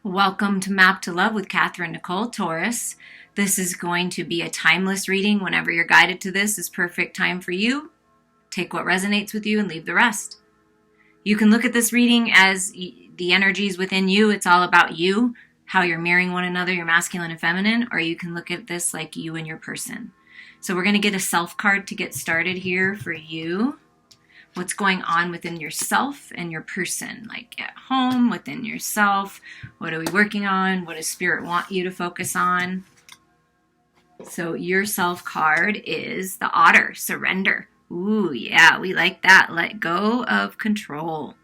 Welcome to Map to Love with Katherine Nichole, Taurus. This is going to be a timeless reading. Whenever you're guided to this is perfect time for you. Take what resonates with you and leave the rest. You can look at this reading as the energies within you. It's all about you, how you're mirroring one another, your masculine and feminine, or you can look at this like you and your person. So we're going to get a self card to get started here for you. What's going on within yourself and your person, like at home, within yourself. What are we working on? What does Spirit want you to focus on? So your self card is the Otter, surrender. Ooh, yeah, we like that. Let go of control.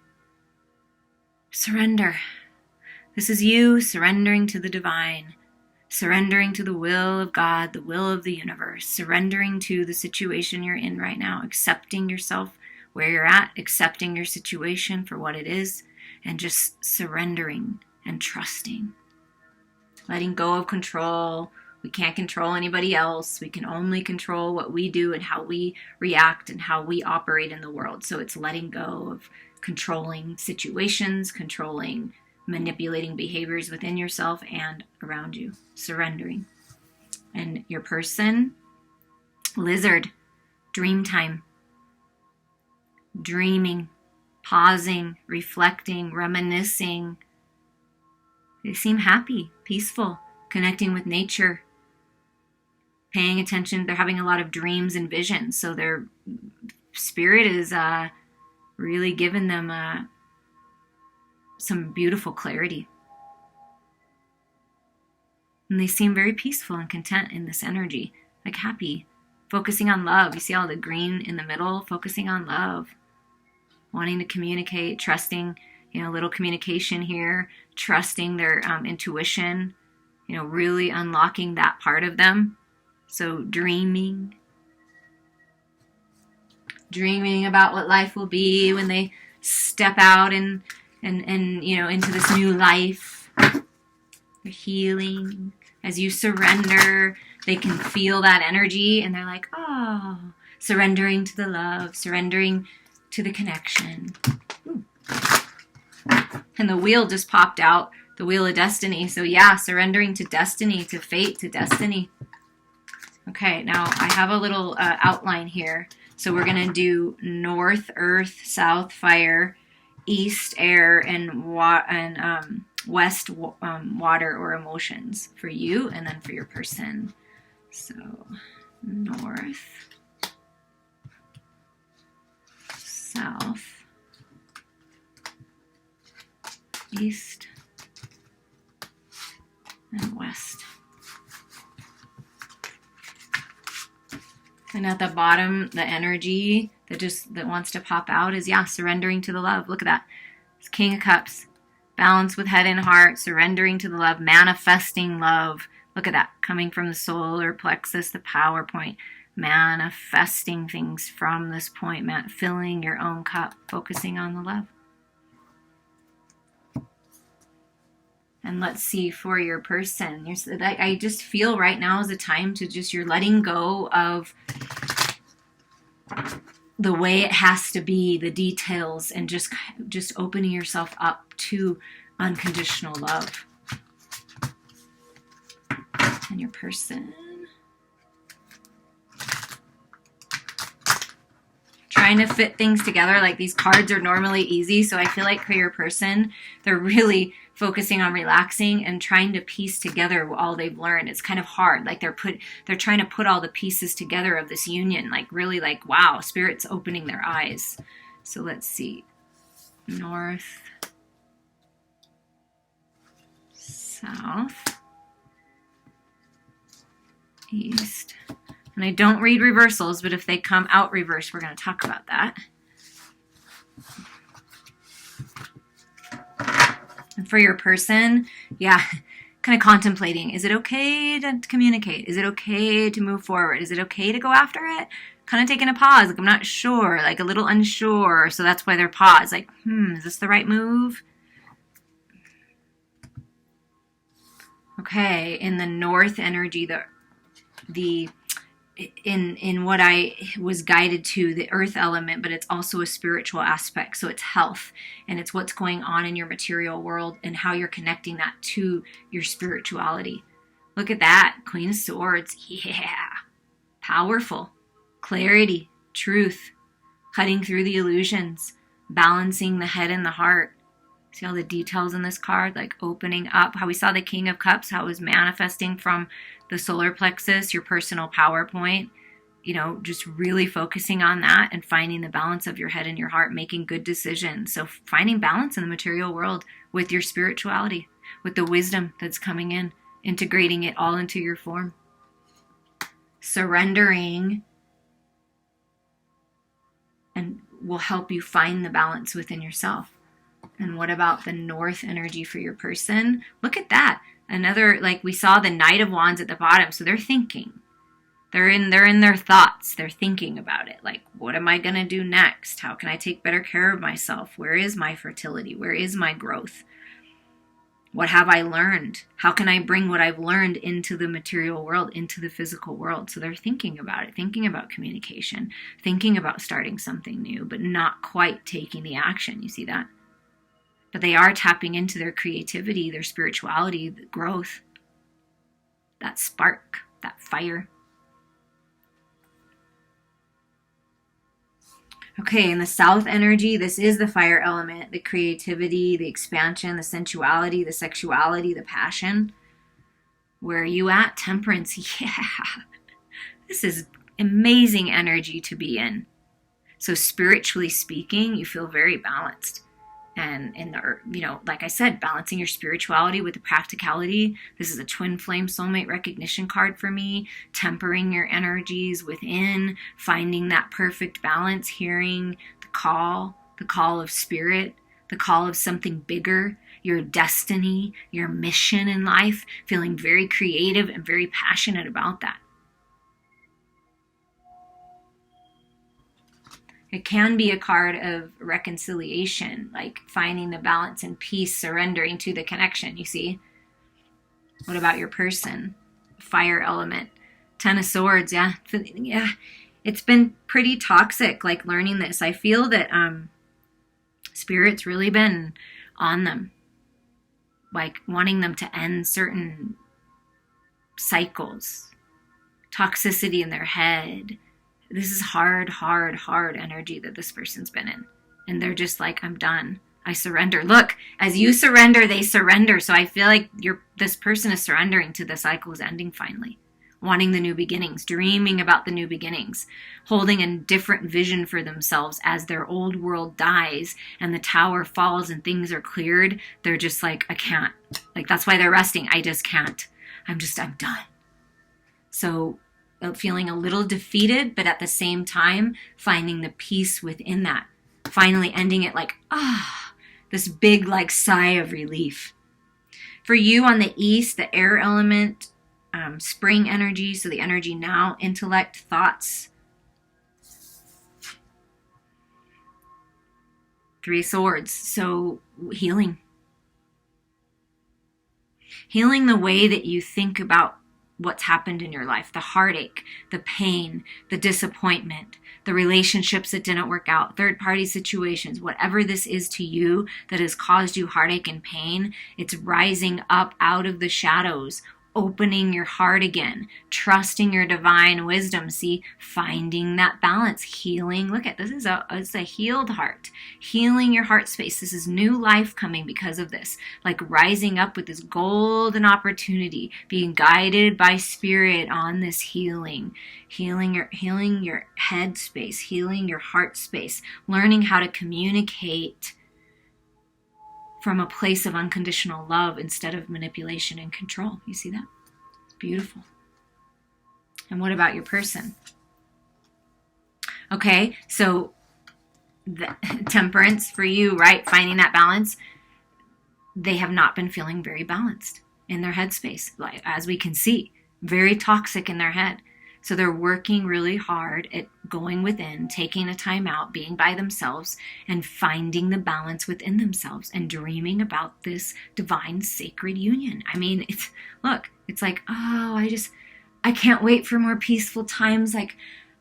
Surrender. This is you surrendering to the divine, surrendering to the will of God, the will of the universe, surrendering to the situation you're in right now, accepting yourself where you're at, accepting your situation for what it is, and just surrendering and trusting. Letting go of control. We can't control anybody else. We can only control what we do and how we react and how we operate in the world. So it's letting go of controlling situations, controlling, manipulating behaviors within yourself and around you. Surrendering. And your person, Lizard, dream time. Dreaming, pausing, reflecting, reminiscing. They seem happy, peaceful, connecting with nature, paying attention. They're having a lot of dreams and visions. So their spirit is really giving them some beautiful clarity. And they seem very peaceful and content in this energy, like happy, focusing on love. You see all the green in the middle, focusing on love. Wanting to communicate, trusting, little communication here, trusting their intuition, really unlocking that part of them. So dreaming about what life will be when they step out and into this new life. They're healing. As you surrender, they can feel that energy and they're like, oh, surrendering to the love, surrendering to the connection. Ooh. And the wheel just popped out, the wheel of destiny. So yeah, surrendering to destiny, to fate, to destiny. Okay, now I have a little outline here. So we're going to do north, earth, south, fire, east, air, and west, water or emotions for you and then for your person. So north, south, east, and west. And at the bottom, the energy that wants to pop out is, surrendering to the love. Look at that. It's King of Cups. Balance with head and heart, surrendering to the love, manifesting love. Look at that, coming from the solar plexus, the power point. Manifesting things from this point, filling your own cup, focusing on the love. And let's see for your person. I just feel right now is a time to you're letting go of the way it has to be, the details, and just opening yourself up to unconditional love. And your person. Trying to fit things together. Like these cards are normally easy, so I feel like for your person, they're really focusing on relaxing and trying to piece together all they've learned. It's kind of hard. Like they're trying to put all the pieces together of this union. Like really, like wow, Spirit's opening their eyes. So let's see. North, south, east. And I don't read reversals, but if they come out reverse, we're going to talk about that. And for your person, kind of contemplating. Is it okay to communicate? Is it okay to move forward? Is it okay to go after it? Kind of taking a pause. Like, I'm not sure. Like, a little unsure. So that's why they're paused. Like, is this the right move? Okay. In the north energy, the in what I was guided to, the earth element, but it's also a spiritual aspect. So it's health, and it's what's going on in your material world and how you're connecting that to your spirituality. Look at that, Queen of Swords. Yeah, powerful, clarity, truth, cutting through the illusions, balancing the head and the heart. See all the details in this card, like opening up, how we saw the King of Cups, how it was manifesting from the solar plexus, your personal power point, just really focusing on that and finding the balance of your head and your heart, making good decisions. So finding balance in the material world with your spirituality, with the wisdom that's coming in, integrating it all into your form. Surrendering and will help you find the balance within yourself. And what about the North energy for your person? Look at that. Another, like we saw the Knight of Wands at the bottom. So they're thinking. They're in their thoughts. They're thinking about it. Like, what am I going to do next? How can I take better care of myself? Where is my fertility? Where is my growth? What have I learned? How can I bring what I've learned into the material world, into the physical world? So they're thinking about it, thinking about communication, thinking about starting something new, but not quite taking the action. You see that? But they are tapping into their creativity, their spirituality, the growth, that spark, that fire. Okay, in the South energy, this is the fire element, the creativity, the expansion, the sensuality, the sexuality, the passion. Where are you at? Temperance. Yeah, this is amazing energy to be in. So spiritually speaking, you feel very balanced. And in the, like I said, balancing your spirituality with the practicality. This is a twin flame soulmate recognition card for me. Tempering your energies within, finding that perfect balance, hearing the call of spirit, the call of something bigger, your destiny, your mission in life, feeling very creative and very passionate about that. It can be a card of reconciliation, like finding the balance and peace, surrendering to the connection, you see? What about your person? Fire element. Ten of Swords, yeah. It's been pretty toxic, like learning this. I feel that Spirit's really been on them, like wanting them to end certain cycles, toxicity in their head. This is hard energy that this person's been in. And they're just like, I'm done. I surrender. Look, as you surrender, they surrender. So I feel like this person is surrendering to the cycle's ending finally. Wanting the new beginnings, dreaming about the new beginnings, holding a different vision for themselves as their old world dies and the tower falls and things are cleared. They're just like, I can't. Like, that's why they're resting. I just can't. I'm done. So feeling a little defeated, but at the same time, finding the peace within that. Finally ending it like, this big like sigh of relief. For you on the east, the air element, spring energy, so the energy now, intellect, thoughts. Three of Swords, so healing. Healing the way that you think about what's happened in your life, the heartache, the pain, the disappointment, the relationships that didn't work out, third-party situations, whatever this is to you that has caused you heartache and pain, it's rising up out of the shadows, opening your heart again, trusting your divine wisdom, see, finding that balance, healing. Look at this, it's a healed heart, healing your heart space. This is new life coming because of this, like rising up with this golden opportunity, being guided by spirit on this healing your head space, healing your heart space, learning how to communicate from a place of unconditional love instead of manipulation and control. You see that? It's beautiful. And what about your person? Okay, so the temperance for you, right? Finding that balance. They have not been feeling very balanced in their headspace, like, as we can see, very toxic in their head. So they're working really hard at going within, taking a time out, being by themselves, and finding the balance within themselves and dreaming about this divine sacred union. I mean, it's like, I can't wait for more peaceful times. Like,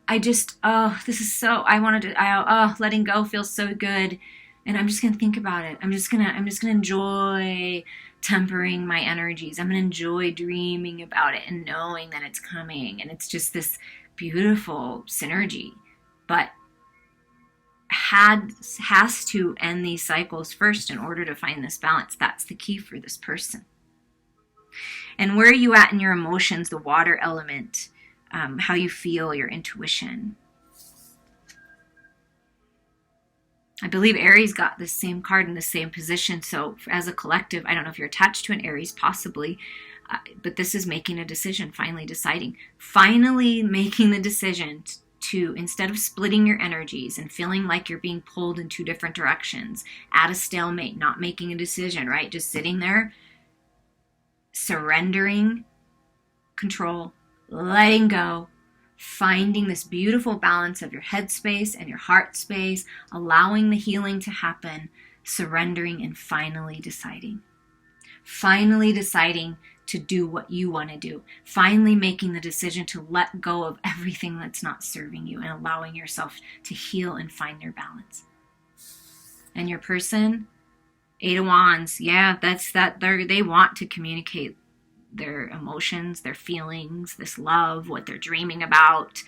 this is so, letting go feels so good. And I'm just going to think about it. I'm just going to enjoy tempering my energies. I'm going to enjoy dreaming about it and knowing that it's coming. And it's just this beautiful synergy. But has to end these cycles first in order to find this balance. That's the key for this person. And where are you at in your emotions, the water element, how you feel, your intuition? I believe Aries got the same card in the same position. So as a collective, I don't know if you're attached to an Aries, possibly, but this is making a decision, finally making the decision to, instead of splitting your energies and feeling like you're being pulled in two different directions, at a stalemate, not making a decision, right? Just sitting there, surrendering control, letting go, finding this beautiful balance of your head space and your heart space, allowing the healing to happen, surrendering, and finally deciding to do what you want to do, finally making the decision to let go of everything that's not serving you and allowing yourself to heal and find their balance. And your person, 8 of Wands, yeah, they want to communicate their emotions, their feelings, this love, what they're dreaming about,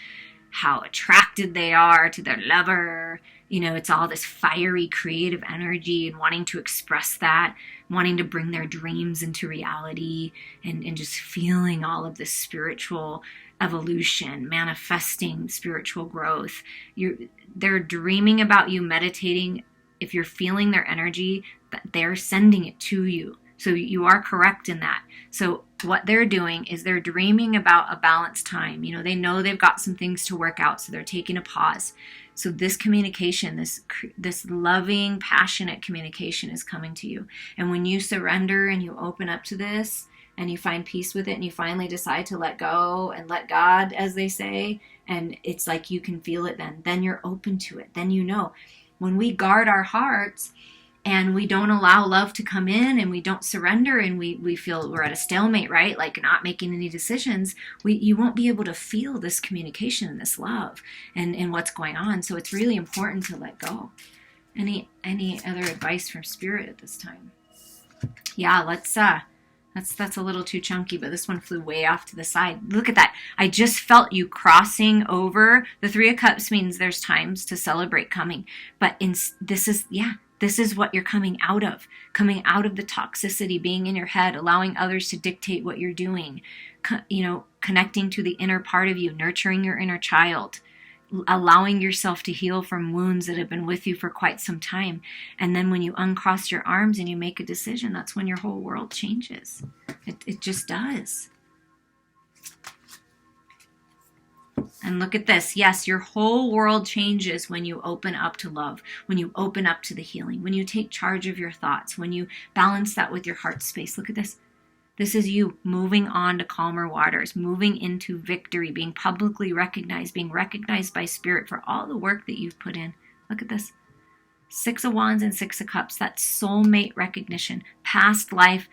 how attracted they are to their lover. It's all this fiery creative energy and wanting to express that, wanting to bring their dreams into reality, and just feeling all of this spiritual evolution, manifesting spiritual growth. They're dreaming about you, meditating. If you're feeling their energy, they're sending it to you. So you are correct in that. So what they're doing is they're dreaming about a balanced time. They know they've got some things to work out, so they're taking a pause. So this communication, this loving, passionate communication is coming to you. And when you surrender and you open up to this and you find peace with it and you finally decide to let go and let God, as they say, and it's like you can feel it then you're open to it. Then when we guard our hearts, and we don't allow love to come in, and we don't surrender, and we feel we're at a stalemate, right? Like not making any decisions, you won't be able to feel this communication and this love and what's going on. So it's really important to let go. Any other advice from Spirit at this time? Yeah, that's a little too chunky, but this one flew way off to the side. Look at that. I just felt you crossing over. The 3 of Cups means there's times to celebrate coming, but this is what you're coming out of the toxicity, being in your head, allowing others to dictate what you're doing, connecting to the inner part of you, nurturing your inner child, allowing yourself to heal from wounds that have been with you for quite some time. And then when you uncross your arms and you make a decision, that's when your whole world changes. It just does. And look at this. Yes, your whole world changes when you open up to love, when you open up to the healing, when you take charge of your thoughts, when you balance that with your heart space. Look at this. This is you moving on to calmer waters, moving into victory, being publicly recognized, being recognized by Spirit for all the work that you've put in. Look at this. 6 of Wands and 6 of Cups. That soulmate recognition, past life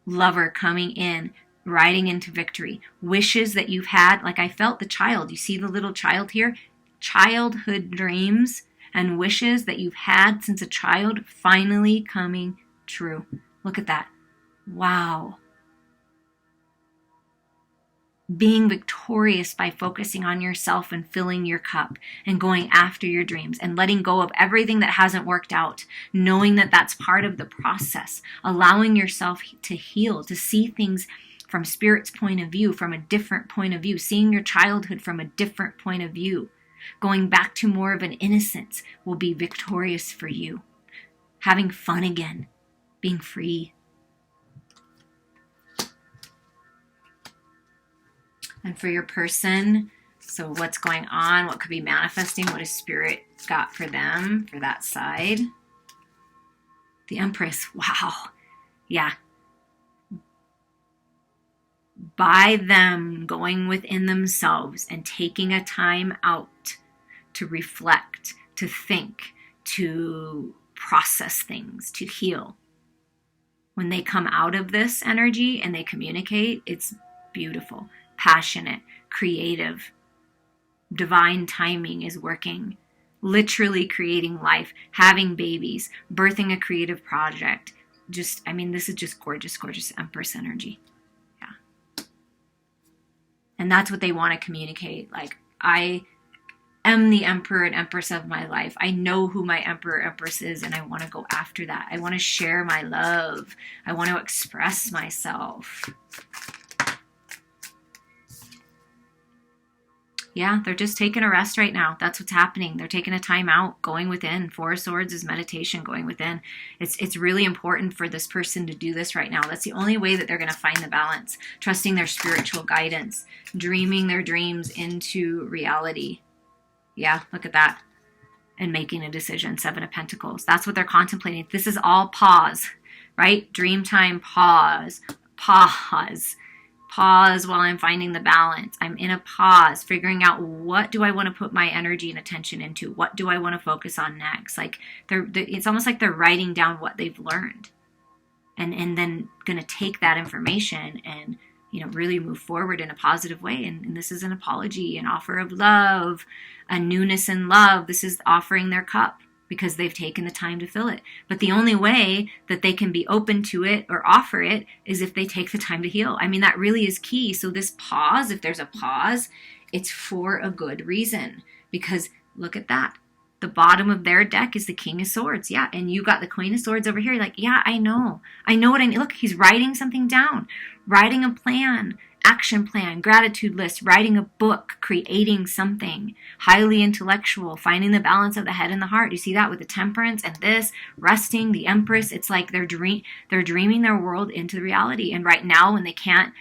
lover coming in, riding into victory. Wishes that you've had, like I felt the child. You see the little child here? Childhood dreams and wishes that you've had since a child finally coming true. Look at that. Wow. Being victorious by focusing on yourself and filling your cup and going after your dreams and letting go of everything that hasn't worked out, knowing that that's part of the process, allowing yourself to heal, to see things from Spirit's point of view, from a different point of view, seeing your childhood from a different point of view, going back to more of an innocence will be victorious for you. Having fun again, being free. And for your person, so what's going on? What could be manifesting? What has Spirit got for them, for that side? The Empress. Wow. Yeah. By them going within themselves and taking a time out to reflect, to think, to process things, to heal. When they come out of this energy and they communicate, it's beautiful. passionate, creative, divine timing is working. Literally creating life, having babies, birthing a creative project. Just, I mean, this is just gorgeous, gorgeous Empress energy. Yeah. And that's what they want to communicate. Like, I am the Emperor and Empress of my life. I know who my Emperor, Empress is, and I want to go after that. I want to share my love. I want to express myself. Yeah, they're just taking a rest right now. That's what's happening. They're taking a time out, going within. Four of Swords is meditation, going within. It's really important for this person to do this right now. That's the only way that they're going to find the balance. Trusting their spiritual guidance. Dreaming their dreams into reality. Yeah, look at that. And making a decision. Seven of Pentacles. That's what they're contemplating. This is all pause, right? Dream time, pause. Pause. Pause while I'm finding the balance. I'm in a pause, figuring out what do I want to put my energy and attention into? What do I want to focus on next? Like it's almost like they're writing down what they've learned, and then going to take that information and really move forward in a positive way. And this is an apology, an offer of love, a newness in love. This is offering their cup, because they've taken the time to fill it. But the only way that they can be open to it or offer it is if they take the time to heal. I mean, that really is key. So this pause, if there's a pause, it's for a good reason. Because look at that. The bottom of their deck is the King of Swords. Yeah, and you got the Queen of Swords over here. You're like, yeah, I know. I know what I need. Look, he's writing something down. Writing a plan. Action plan, gratitude list, writing a book, creating something, highly intellectual, finding the balance of the head and the heart. You see that with the Temperance and this, resting, the Empress. It's like they're dreaming their world into reality. And right now, when they can't,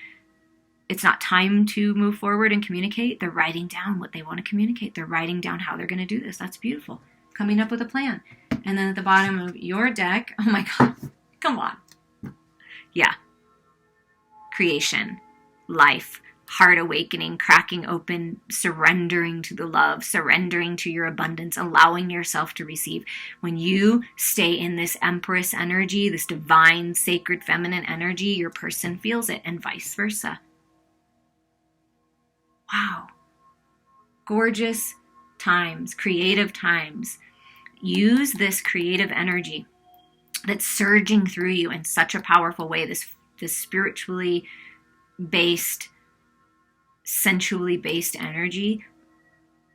it's not time to move forward and communicate, they're writing down what they want to communicate. They're writing down how they're going to do this. That's beautiful. Coming up with a plan. And then at the bottom of your deck, oh my God, come on. Yeah. Creation. Life, heart awakening, cracking open, surrendering to the love, surrendering to your abundance, allowing yourself to receive. When you stay in this Empress energy, this divine, sacred, feminine energy, your person feels it, and vice versa. Wow. Gorgeous times, creative times. Use this creative energy that's surging through you in such a powerful way, this spiritually based, sensually based energy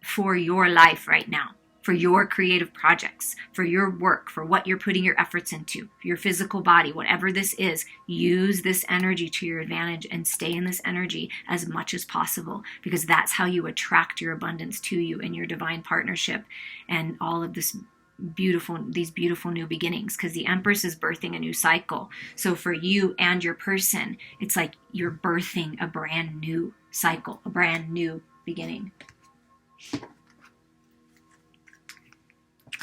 for your life right now, for your creative projects, for your work, for what you're putting your efforts into, your physical body, whatever this is. Use this energy to your advantage and stay in this energy as much as possible, because that's how you attract your abundance to you and your divine partnership and all of these beautiful new beginnings, because the Empress is birthing a new cycle. So for you and your person, it's like you're birthing a brand new cycle, a brand new beginning.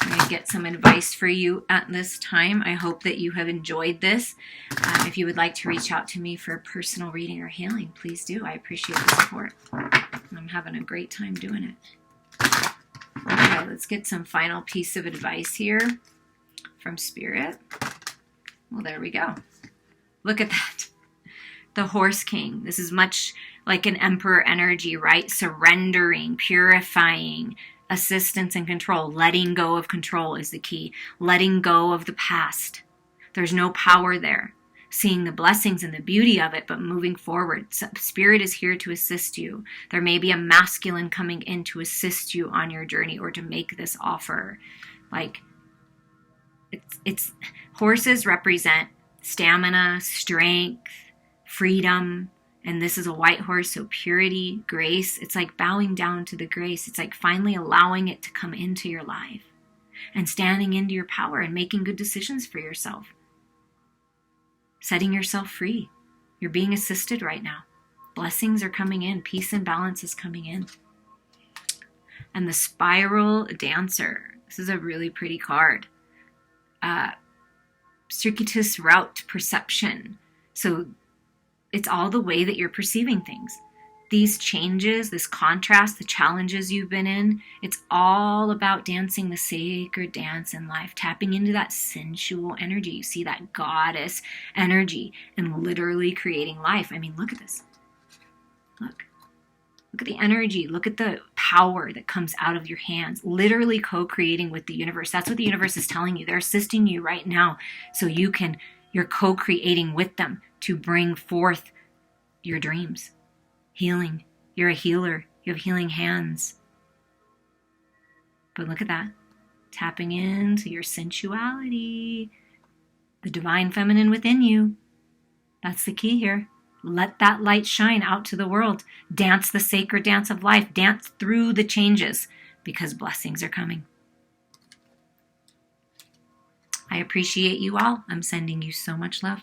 I'm going to get some advice for you at this time. I hope that you have enjoyed this. If you would like to reach out to me for a personal reading or healing, please do. I appreciate the support. I'm having a great time doing it. Okay, let's get some final piece of advice here from Spirit. Well, there we go. Look at that. The Horse King. This is much like an Emperor energy, right? Surrendering, purifying, assistance and control. Letting go of control is the key. Letting go of the past. There's no power there. Seeing the blessings and the beauty of it, but moving forward. Spirit is here to assist you. There may be a masculine coming in to assist you on your journey or to make this offer. Like, it's horses represent stamina, strength, freedom, and this is a white horse, so purity, grace. It's like bowing down to the grace. It's like finally allowing it to come into your life and standing into your power and making good decisions for yourself. Setting yourself free. You're being assisted right now. Blessings are coming in. Peace and balance is coming in. And the Spiral Dancer. This is a really pretty card. Circuitous route perception. So it's all the way that you're perceiving things. These changes, this contrast, the challenges you've been in, it's all about dancing the sacred dance in life, tapping into that sensual energy. You see that goddess energy and literally creating life. I mean, look at this. Look, Look at the energy. Look at the power that comes out of your hands. Literally co-creating with the universe. That's what the universe is telling you. They're assisting you right now so you're co-creating with them to bring forth your dreams. Healing. You're a healer. You have healing hands. But look at that. Tapping into your sensuality. The divine feminine within you. That's the key here. Let that light shine out to the world. Dance the sacred dance of life. Dance through the changes because blessings are coming. I appreciate you all. I'm sending you so much love.